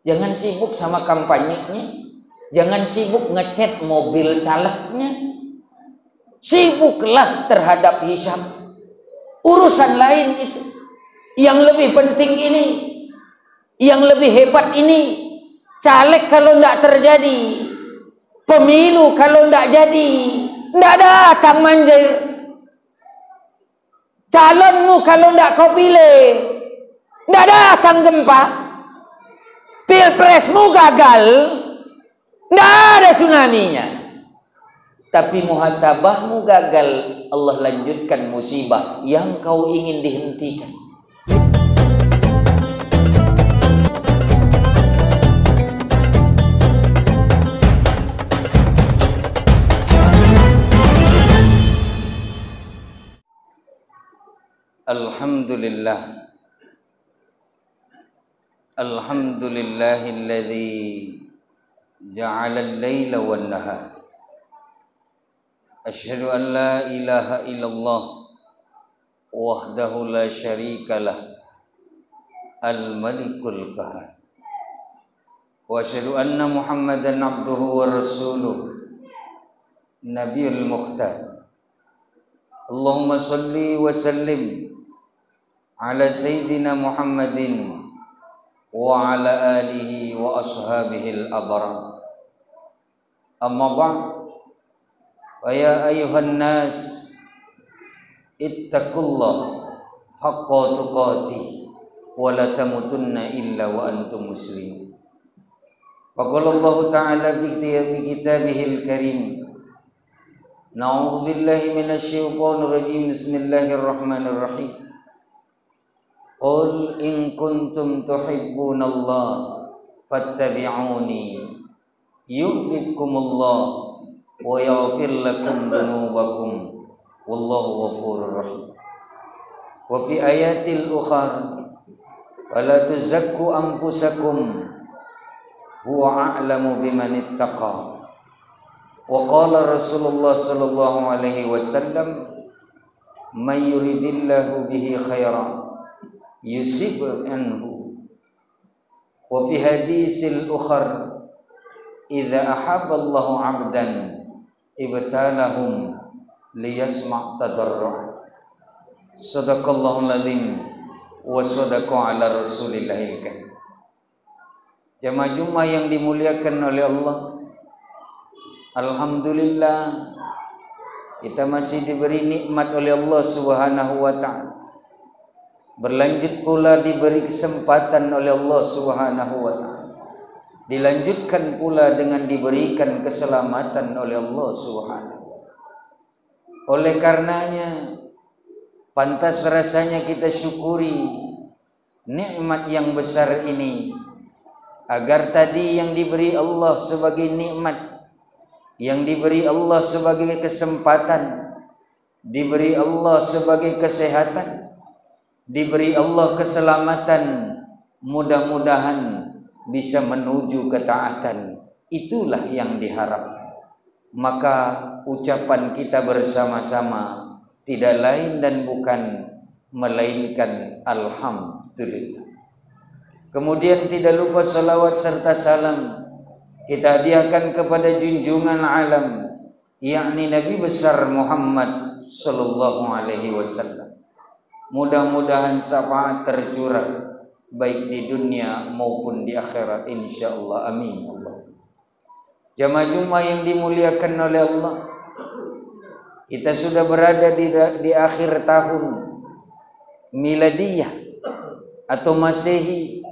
Jangan sibuk sama kampanyenya, jangan sibuk ngechat mobil calegnya. Sibuklah terhadap hisab. Urusan lain itu. Yang lebih penting ini, yang lebih hebat ini. Caleg kalau tidak terjadi, pemilu kalau tidak jadi, tidak datang manjir. Calonmu kalau tidak kau pilih, tidak datang gempa. Pilpresmu gagal, tidak ada tsunami-nya. Tapi muhasabahmu gagal, Allah lanjutkan musibah yang kau ingin dihentikan. Alhamdulillah. Alhamdulillahilladzi ja'ala al-laila wan-nahar. Asyhadu an la ilaha illallah wahdahu la syarikalah al-malikul qahhar. Wa asyhadu anna Muhammadan abduhu wa rasuluh nabiyul mukhtar. Allahumma salli wa sallim ala sayyidina Muhammadin wa ala alihi wa ashabihi al-abrar. Amma ba'd, wa ya ayuhan nas ittaqullah haqqa tuqatih wa la tamutunna illa wa antum muslimun. Wa qala Allah ta'ala fi kitabihil karim, na'udzu billahi minasy syaithanir rajim, bismillahirrahmanirrahim. Qul in kuntum tuhibbunallaha fattabi'uni yuhibbukumullah wa yaghfir lakum dzunubakum wallahu ghafurur rahim. Wa fi ayatil ukhar wala tuzakku anfusakum huwa a'lamu biman ittaqa. Wa qala Rasulullah sallallahu alaihi wasallam, may yuridillahu bihi khairan yusib anhu. Wa fi hadisil ukhar, idza ahabba Allahu 'abdan ibtalahum liyasma' tadarru'. Sadaqallahul adzim wa sadaqa ala rasulillahil karim. Jamaah Jumat yang dimuliakan oleh Allah, alhamdulillah kita masih diberi nikmat oleh Allah Subhanahu wa ta'ala. Berlanjut pula diberi kesempatan oleh Allah Subhanahu wa ta'ala. Dilanjutkan pula dengan diberikan keselamatan oleh Allah Subhanahu wa ta'ala. Oleh karenanya pantas rasanya kita syukuri nikmat yang besar ini, agar tadi yang diberi Allah sebagai nikmat, yang diberi Allah sebagai kesempatan, diberi Allah sebagai kesehatan, diberi Allah keselamatan, mudah-mudahan bisa menuju ketaatan. Itulah yang diharapkan. Maka ucapan kita bersama-sama tidak lain dan bukan melainkan alhamdulillah. Kemudian tidak lupa salawat serta salam kita hadiahkan kepada junjungan alam, yakni Nabi besar Muhammad sallallahu alaihi wasallam. Mudah-mudahan syafaat tercurah baik di dunia maupun di akhirat insyaallah, amin. Jamaah Jumat yang dimuliakan oleh Allah, kita sudah berada di akhir tahun miladiyah atau Masehi.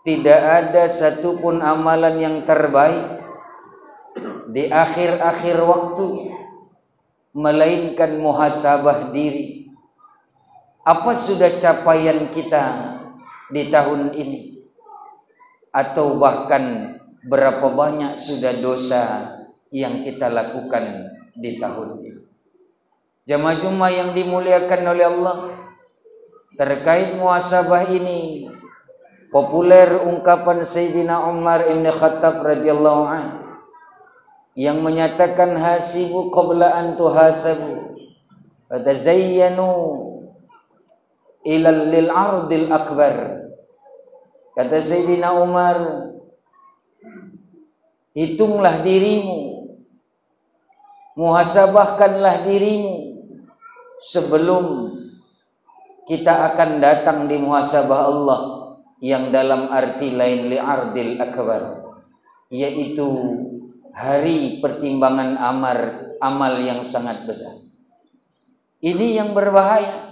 Tidak ada satupun amalan yang terbaik di akhir-akhir waktu melainkan muhasabah diri. Apa sudah capaian kita di tahun ini? Atau bahkan berapa banyak sudah dosa yang kita lakukan di tahun ini? Jamaah Jumat yang dimuliakan oleh Allah, terkait muhasabah ini populer ungkapan Sayyidina Umar ibn Khattab radhiyallahu anhu yang menyatakan hasibu qabla an tuhasabu fatazayyanu ilal lil ardil akbar. Kata Sayyidina Umar, hitunglah dirimu, muhasabahkanlah dirimu sebelum kita akan datang di muhasabah Allah yang dalam arti lain li'ardil akbar, yaitu hari pertimbangan amal yang sangat besar. Ini yang berbahaya.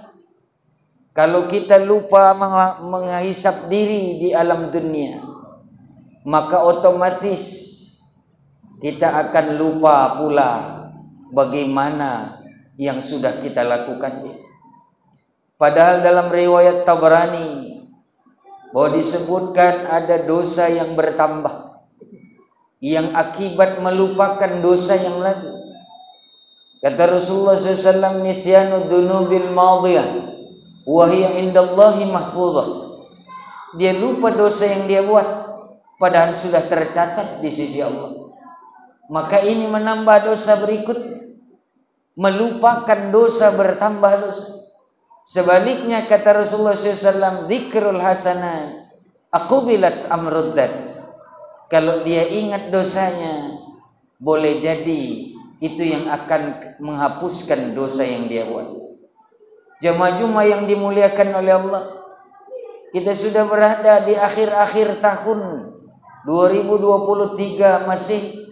Kalau kita lupa menghisap diri di alam dunia, maka otomatis kita akan lupa pula bagaimana yang sudah kita lakukan itu. Padahal dalam riwayat Tabrani bahwa disebutkan ada dosa yang bertambah yang akibat melupakan dosa yang lalu. Kata Rasulullah SAW, nisyanu dunubil madhiyah wa hiya indallahi mahfuzah. Dia lupa dosa yang dia buat padahal sudah tercatat di sisi Allah. Maka ini menambah dosa berikut, melupakan dosa bertambah dosa. Sebaliknya kata Rasulullah SAW, dzikrul hasanat aqbilat amruddat. Kalau dia ingat dosanya, boleh jadi itu yang akan menghapuskan dosa yang dia buat. Jamaah yang dimuliakan oleh Allah, kita sudah berada di akhir-akhir tahun 2023 masih.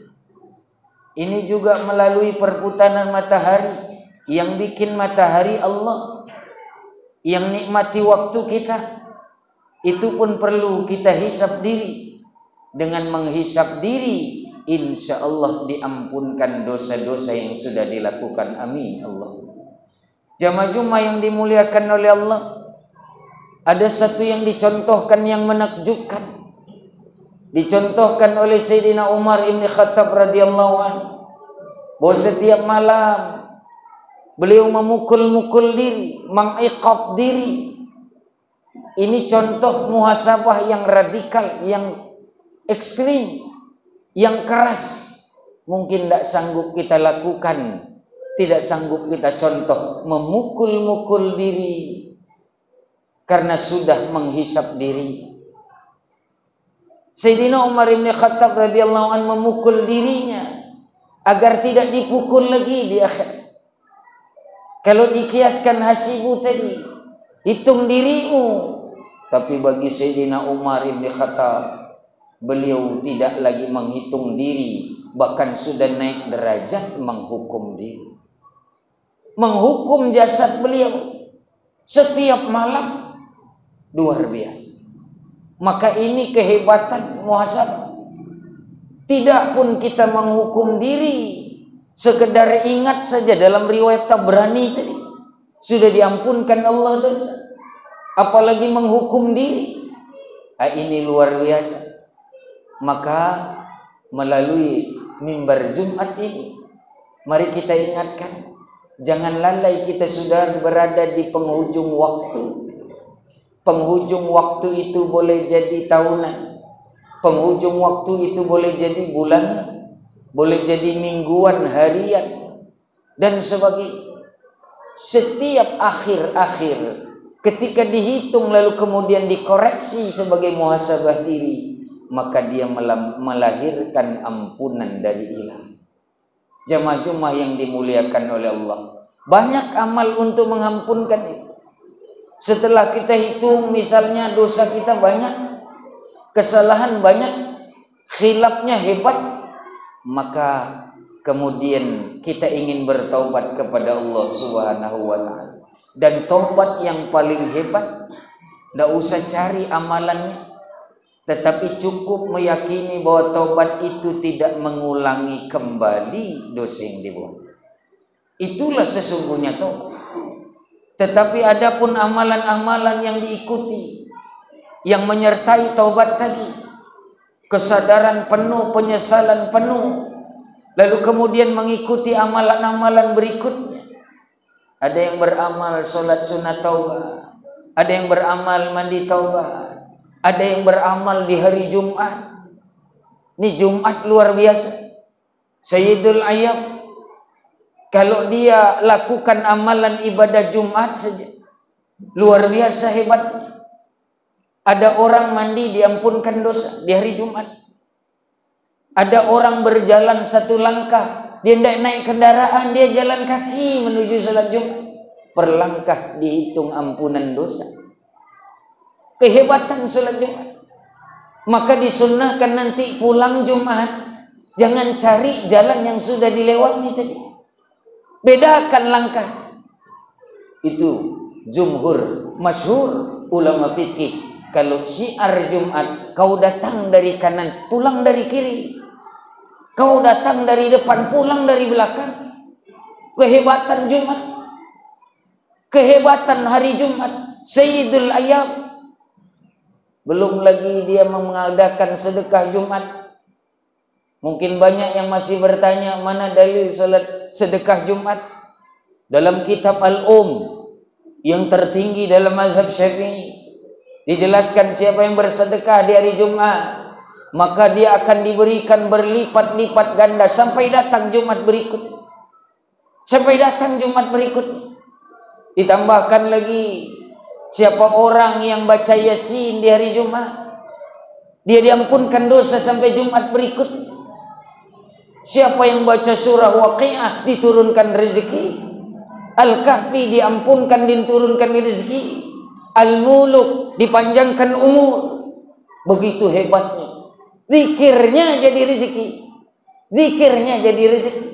Ini juga melalui perputaran matahari yang bikin matahari Allah, yang nikmati waktu kita. Itu pun perlu kita hisap diri. Dengan menghisap diri, insya Allah diampunkan dosa-dosa yang sudah dilakukan. Amin Allah. Jamaah yang dimuliakan oleh Allah, ada satu yang dicontohkan yang menakjubkan, dicontohkan oleh Sayyidina Umar ibn Khattab radhiyallahu anhu, bahwa setiap malam beliau memukul-mukul diri, mengiqab diri. Ini contoh muhasabah yang radikal, yang ekstrim, yang keras. Mungkin tidak sanggup kita lakukan, tidak sanggup kita contoh, memukul-mukul diri karena sudah menghisap diri. Sayyidina Umar bin Khattab radhiyallahu anhu memukul dirinya agar tidak dipukul lagi di akhir. Kalau dikiaskan hasibu tadi, hitung dirimu. Tapi bagi Sayyidina Umar bin Khattab, beliau tidak lagi menghitung diri, bahkan sudah naik derajat menghukum diri, menghukum jasad beliau setiap malam. Luar biasa. Maka ini kehebatan muhasabah. Tidak pun kita menghukum diri, sekedar ingat saja dalam riwayat Tabrani tadi sudah diampunkan Allah dosa, apalagi menghukum diri. Ini luar biasa. Maka melalui mimbar Jumat ini, mari kita ingatkan, jangan lalai kita sudah berada di penghujung waktu. Penghujung waktu itu boleh jadi tahunan, penghujung waktu itu boleh jadi bulanan, boleh jadi mingguan, harian, dan sebagainya. Setiap akhir-akhir ketika dihitung lalu kemudian dikoreksi sebagai muhasabah diri, maka dia melahirkan ampunan dari ilah. Jamaah yang dimuliakan oleh Allah, banyak amal untuk mengampunkan itu. Setelah kita hitung, misalnya dosa kita banyak, kesalahan banyak, khilafnya hebat, maka kemudian kita ingin bertaubat kepada Allah Subhanahu wa ta'ala. Dan taubat yang paling hebat, tidak usah cari amalannya, tetapi cukup meyakini bahwa taubat itu tidak mengulangi kembali dosa yang dibuat. Itulah sesungguhnya taubat. Tetapi adapun amalan-amalan yang diikuti, yang menyertai taubat tadi, kesadaran penuh, penyesalan penuh, lalu kemudian mengikuti amalan-amalan berikutnya. Ada yang beramal sholat sunat taubat, ada yang beramal mandi taubat, ada yang beramal di hari Jumat. Ini Jumat luar biasa. Sayyidul Ayyam, kalau dia lakukan amalan ibadah Jumat saja, luar biasa hebatnya. Ada orang mandi diampunkan dosa di hari Jumat. Ada orang berjalan satu langkah, dia tidak naik kendaraan, dia jalan kaki menuju salat Jumat. Per langkah dihitung ampunan dosa. Kehebatan salat Jumat. Maka disunnahkan nanti pulang Jumat, jangan cari jalan yang sudah dilewati tadi. Bedakan langkah. Itu jumhur, masyhur ulama fikih. Kalau syiar Jumat, kau datang dari kanan, pulang dari kiri. Kau datang dari depan, pulang dari belakang. Kehebatan Jumat. Kehebatan hari Jumat. Sayyidul Ayyam. Belum lagi dia mengadakan sedekah Jumat. Mungkin banyak yang masih bertanya, mana dalil salat sedekah Jumat? Dalam kitab yang tertinggi dalam mazhab Syafi'i, dijelaskan siapa yang bersedekah di hari Jumat, maka dia akan diberikan berlipat-lipat ganda sampai datang Jumat berikut. Sampai datang Jumat berikut. Ditambahkan lagi, siapa orang yang baca Yasin di hari Jumat, dia diampunkan dosa sampai Jumat berikut. Siapa yang baca surah Waqiah, diturunkan rezeki. Al-Kahfi diampunkan, diturunkan rezeki. Al-Muluk dipanjangkan umur. Begitu hebatnya. Zikirnya jadi rezeki. Zikirnya jadi rezeki.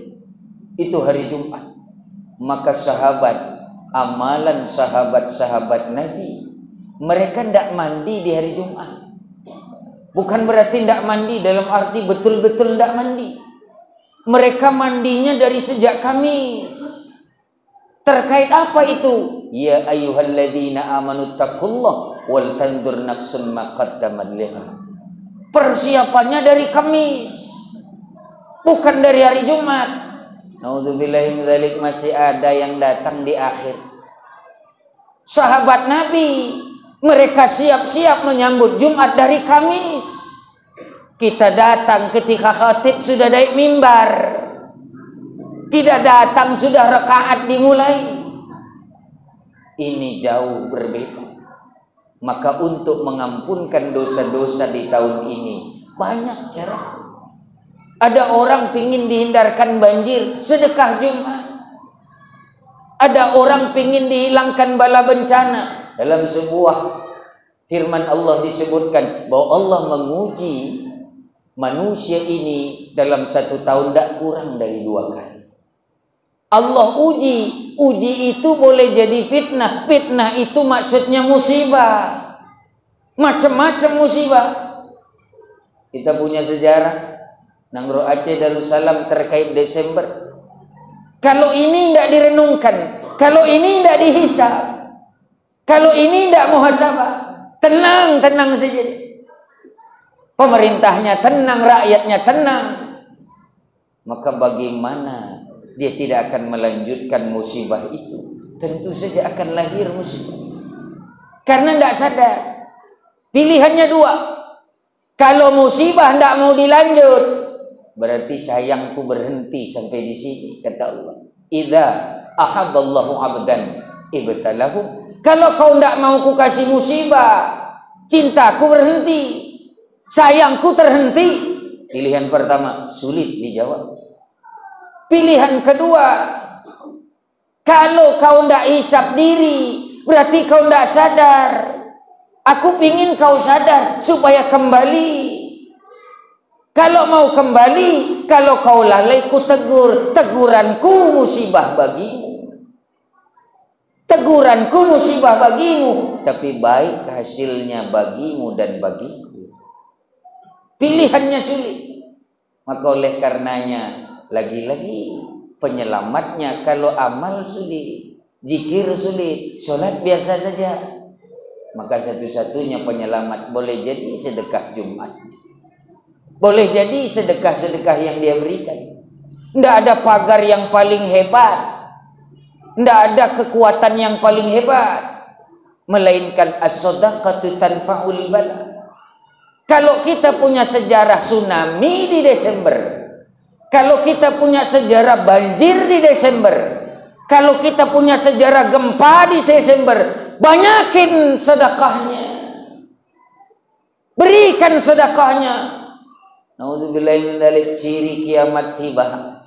Itu hari Jumat. Maka sahabat, amalan sahabat-sahabat Nabi, mereka tidak mandi di hari Jumat. Bukan berarti tidak mandi dalam arti betul-betul tidak mandi. Mereka mandinya dari sejak Kamis. Terkait apa itu? Ya ayyuhalladzina amanu taqullah wal tandur nafsun ma qaddamat liha. Persiapannya dari Kamis, bukan dari hari Jumat. Nauzubillahi min dzalik, masih ada yang datang di akhir. Sahabat Nabi, mereka siap-siap menyambut Jumat dari Kamis. Kita datang ketika khatib sudah naik mimbar. Tidak datang sudah rakaat dimulai. Ini jauh berbeda. Maka untuk mengampunkan dosa-dosa di tahun ini banyak cara. Ada orang pingin dihindarkan banjir, sedekah Jumat. Ada orang pingin dihilangkan bala bencana. Dalam sebuah firman Allah disebutkan bahwa Allah menguji manusia ini dalam satu tahun tidak kurang dari 2 kali. Allah uji itu boleh jadi fitnah. Fitnah itu maksudnya musibah. Macam-macam musibah. Kita punya sejarah Nangro Aceh Darussalam terkait Desember. Kalau ini tidak direnungkan, kalau ini tidak dihisab, kalau ini tidak muhasabah, tenang saja. Pemerintahnya tenang, rakyatnya tenang. Maka bagaimana dia tidak akan melanjutkan musibah itu? Tentu saja akan lahir musibah. Karena tidak sadar. Pilihannya 2. Kalau musibah tidak mau dilanjut, berarti sayangku berhenti sampai di sini, kata Allah. Idza ahabballahu 'abdan ibtalahu. Kalau kau tidak mau ku kasih musibah, cintaku berhenti, sayangku terhenti. Pilihan pertama sulit dijawab. Pilihan kedua, kalau kau tidak hisap diri, berarti kau tidak sadar. Aku ingin kau sadar supaya kembali. Kalau mau kembali, kalau kau lalai, ku tegur. Teguranku musibah bagimu. Teguranku musibah bagimu, tapi baik hasilnya bagimu dan bagiku. Pilihannya sulit. Maka oleh karenanya, lagi-lagi penyelamatnya kalau amal sulit, zikir sulit, sholat biasa saja, maka satu-satunya penyelamat boleh jadi sedekah Jumat. Boleh jadi sedekah-sedekah yang dia berikan. Tidak ada pagar yang paling hebat, tidak ada kekuatan yang paling hebat, melainkan as-shadaqatu tanfa'ul bala. Kalau kita punya sejarah tsunami di Desember, kalau kita punya sejarah banjir di Desember, kalau kita punya sejarah gempa di Desember, banyakin sedekahnya. Berikan sedekahnya. Nauzubillahi min dzalik, ciri kiamat tiba.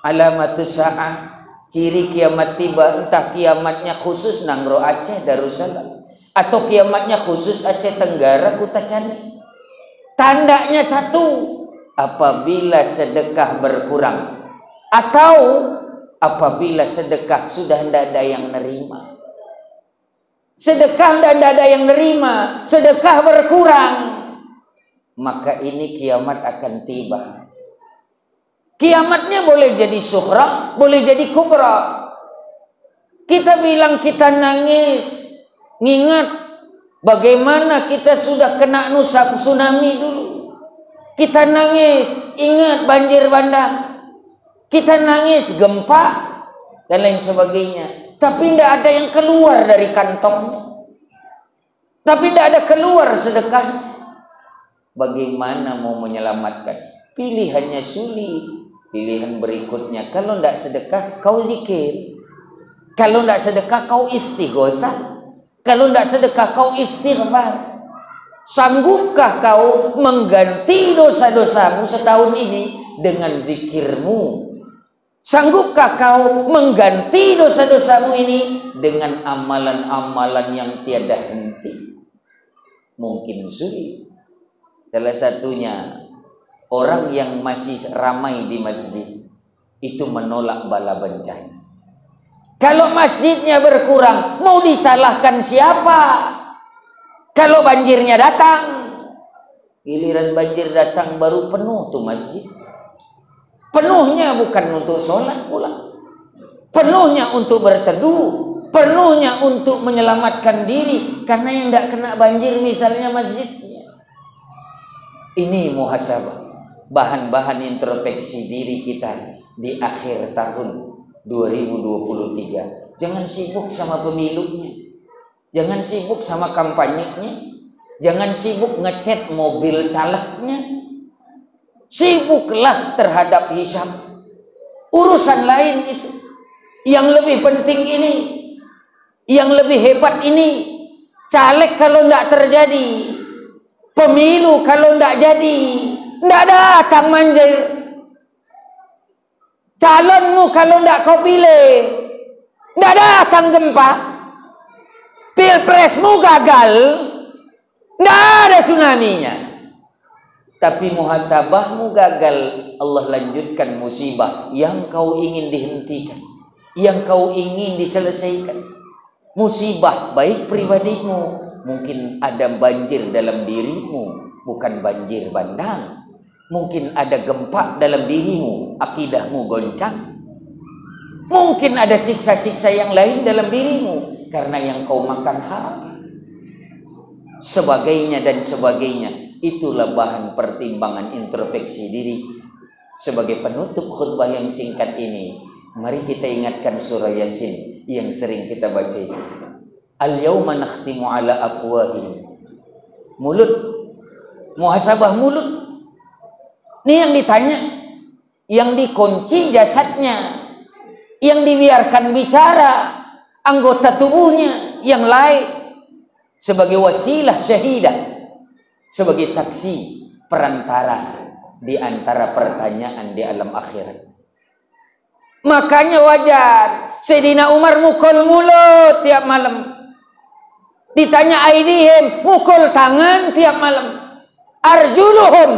Alamatus saah, ciri kiamat tiba, entah kiamatnya khusus Nanggro Aceh Darussalam atau kiamatnya khusus Aceh Tenggara Kutacani. Tandanya satu, apabila sedekah berkurang atau apabila sedekah sudah tidak ada yang nerima. Sedekah tidak ada yang nerima, sedekah berkurang, maka ini kiamat akan tiba. Kiamatnya boleh jadi sughra, boleh jadi kubra. Kita bilang kita nangis, ngingat bagaimana kita sudah kena tsunami dulu. Kita nangis, ingat banjir bandang. Kita nangis gempa dan lain sebagainya. Tapi tidak ada yang keluar dari kantongnya. Tapi tidak ada keluar sedekah. Bagaimana mau menyelamatkan? Pilihannya sulit. Pilihan berikutnya, kalau tidak sedekah, kau zikir. Kalau tidak sedekah, kau istighosah. Kalau tidak sedekah, kau istighfar. Sanggupkah kau mengganti dosa-dosamu setahun ini dengan zikirmu? Sanggupkah kau mengganti dosa-dosamu ini dengan amalan-amalan yang tiada henti? Mungkin sulit. Salah satunya, orang yang masih ramai di masjid itu menolak bala bencana. Kalau masjidnya berkurang, mau disalahkan siapa? Kalau banjirnya datang, giliran banjir datang baru penuh tuh masjid. Penuhnya bukan untuk sholat pula, penuhnya untuk berteduh, penuhnya untuk menyelamatkan diri karena yang tidak kena banjir misalnya masjidnya. Ini muhasabah, bahan-bahan introspeksi diri kita di akhir tahun 2023. Jangan sibuk sama pemilunya, jangan sibuk sama kampanyenya, jangan sibuk ngechat mobil calegnya. Sibuklah terhadap hisab. Urusan lain itu, yang lebih penting ini, yang lebih hebat ini. Caleg kalau tidak terjadi, pemilu kalau tidak jadi, tidak datang manjir. Calonmu kalau tidak kau pilih, tidak datang gempa. Pilpresmu gagal, tidak ada tsunami-nya. Tapi muhasabahmu gagal, Allah lanjutkan musibah yang kau ingin dihentikan, yang kau ingin diselesaikan. Musibah baik pribadimu, mungkin ada banjir dalam dirimu, bukan banjir bandang. Mungkin ada gempa dalam dirimu, akidahmu goncang. Mungkin ada siksa-siksa yang lain dalam dirimu karena yang kau makan haram. Sebagainya dan sebagainya. Itulah bahan pertimbangan introspeksi diri. Sebagai penutup khutbah yang singkat ini, mari kita ingatkan surah Yasin yang sering kita baca. Al-yawma nakhtimu ala afwahihim. Mulut, muhasabah mulut. Ini yang ditanya, yang dikunci jasadnya, yang dibiarkan bicara anggota tubuhnya yang lain sebagai wasilah syahidah, sebagai saksi perantara di antara pertanyaan di alam akhirat. Makanya wajar Sayyidina Umar mukul mulut tiap malam. Ditanya aidihim, mukul tangan tiap malam. Arjuluhum,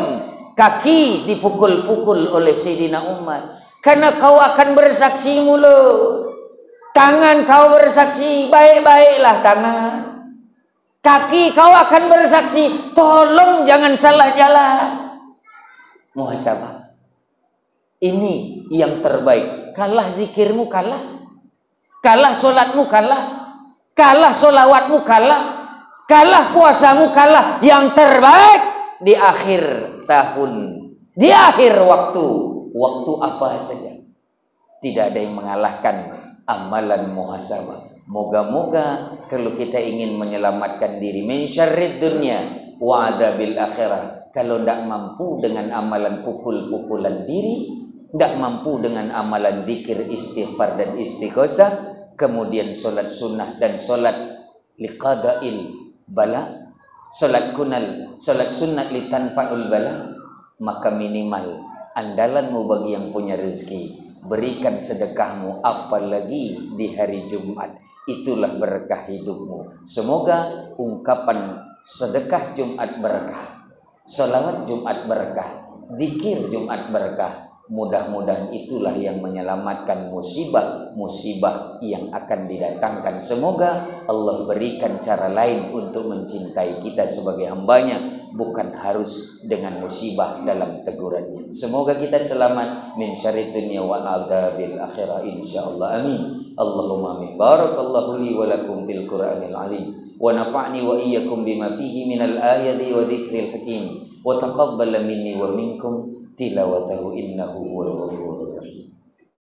kaki dipukul-pukul oleh Sayyidina Umar. Karena kau akan bersaksi mulut, tangan kau bersaksi, baik-baiklah tangan. Kaki kau akan bersaksi, tolong jangan salah jalan. Muhasabah. Ini yang terbaik. Kalah zikirmu kalah, kalah solatmu kalah, kalah solawatmu kalah, kalah puasamu kalah. Yang terbaik di akhir tahun, di akhir waktu, waktu apa saja, tidak ada yang mengalahkan amalan muhasabah. Moga-moga kalau kita ingin menyelamatkan diri min syarrid dunya wa adabil akhirah, kalau tidak mampu dengan amalan pukul-pukulan diri, tidak mampu dengan amalan zikir, istighfar dan istighosah, kemudian solat sunnah dan solat liqadail bala, salat kunal, salat sunat litanfa'ul bala, maka minimal andalanmu bagi yang punya rezeki, berikan sedekahmu apalagi di hari Jumat, itulah berkah hidupmu. Semoga ungkapan sedekah Jumat berkah, salawat Jumat berkah, zikir Jumat berkah, mudah-mudahan itulah yang menyelamatkan musibah-musibah yang akan didatangkan. Semoga Allah berikan cara lain untuk mencintai kita sebagai hambanya, bukan harus dengan musibah dalam tegurannya. Semoga kita selamat min syarri dunya wa adzabil akhirah insyaallah, amin. Allahumma amin. Barakallahu li wa lakum fil Qur'anil azim wa nafa'ni wa iyyakum bima fihi minal ayati wa dzikril hakim wa taqabbal minni wa minkum tilawatahu innahu huwal ghafurur rahim.